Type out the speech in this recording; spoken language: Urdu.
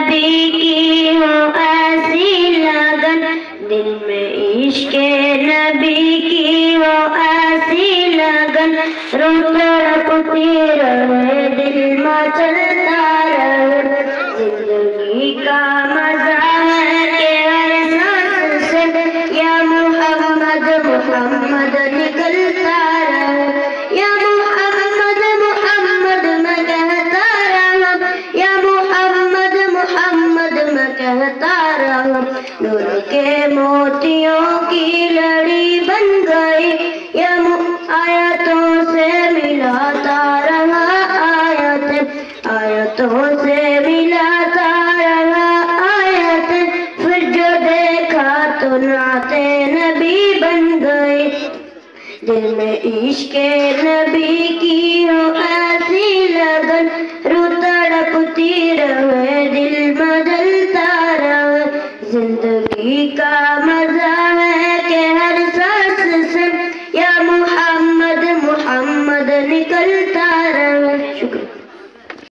نبی کی ہو ایسی لگن، دل میں عشق نبی کی ہو ایسی لگن، رو تڑپتی رہے دل مچلتا رہے، زندگی کا مزہ ہے کہ ہر سانس سے یا محمد محمد نکلتا رہے، یا محمد محمد میں کہتا رہا، یا محمد محمد میں کہتا رہا، نور کے موتیوں کی لڑی بن گئی، یا آیتوں سے ملاتا رہا، آیتوں سے ملاتا رہا آیت، پھر جو دیکھا تو نعت نبی بن گئی، دل میں عشق نبی کی ہو ایسی لگن، رو تڑپتی رہے دل بدلتا رہے، زندگی کا